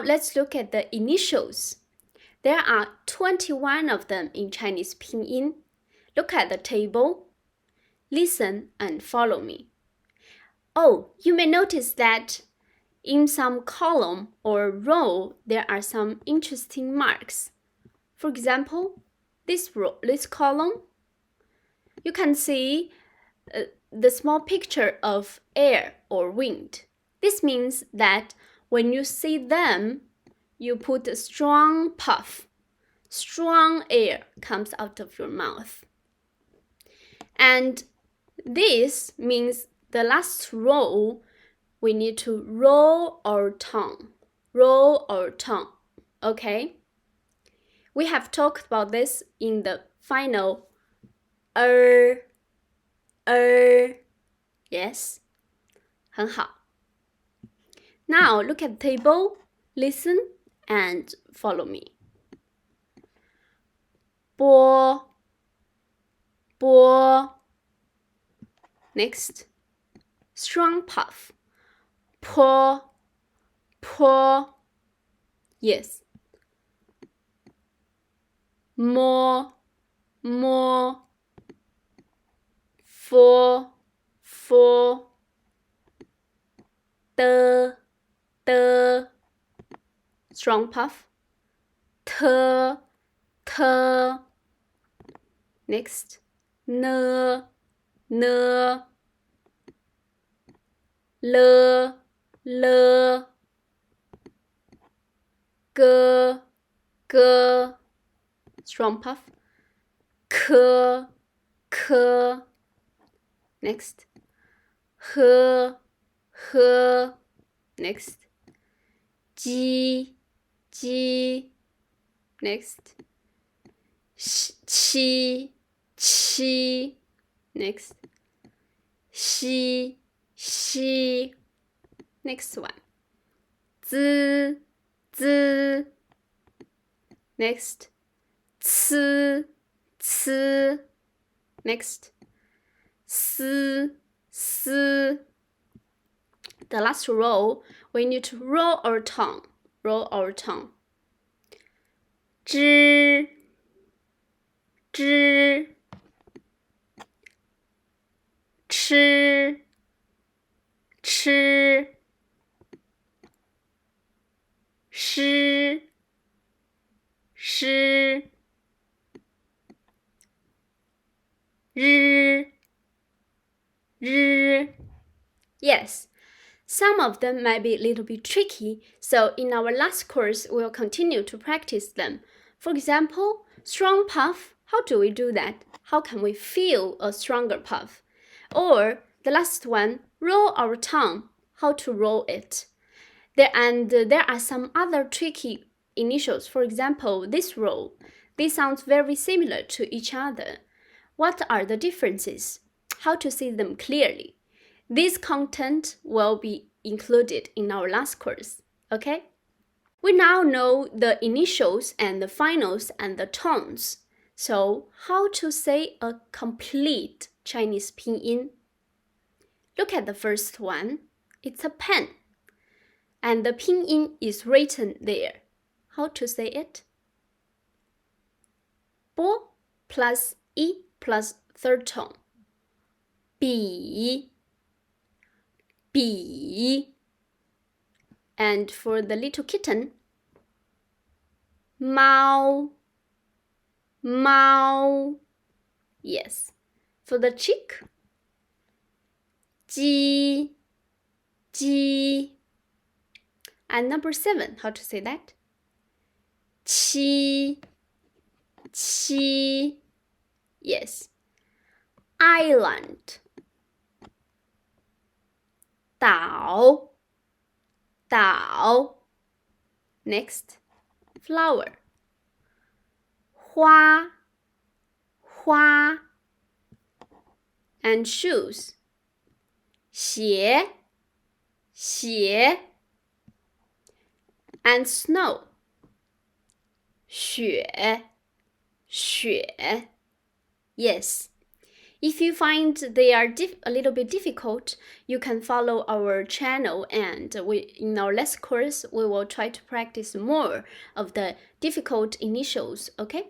Now let's look at the initials. There are 21 of them in Chinese pinyin. Look at the table. Listen and follow me. Oh, you may notice that in some column or row, there are some interesting marks. For example, this column, you can see the small picture of air or wind. This means that when you see them, you put a strong puff. Strong air comes out of your mouth. And this means the last row, we need to roll our tongue. Roll our tongue. Okay? We have talked about this in the final Yes? 很好. Now look at the table, listen and follow me. 波 Next, strong puff. 坡 Yes. More 佛 的 strong puff. 特 Next, ne le ge strong puff. Ke Next, he Next, ji Next, qi Next, xi Next one, zi Next, ci Next, si The last row, we need to roll our tongue. Roll our tongue. 知 吃 诗 日 Yes, some of them might be a little bit tricky, so in our last course, we'll continue to practice them. For example, strong puff, how do we do that? How can we feel a stronger puff? Or the last one, roll our tongue, how to roll it. There are some other tricky initials. For example, this roll. These sounds very similar to each other. What are the differences? How to see them clearly? This content will be included in our last course, okay? We now know the initials and the finals and the tones. So, how to say a complete Chinese pinyin? Look at the first one. It's a pen. And the pinyin is written there. How to say it? 波 plus 一 plus third tone. 笔 And for the little kitten, 猫 Yes. For the chick, 鸡 And number 7, how to say that? 七 Yes. Island, 岛 Next, flower, 花 And shoes, 鞋 And snow, 雪 Yes. If you find they are a little bit difficult, you can follow our channel, and in our next course, we will try to practice more of the difficult initials, okay?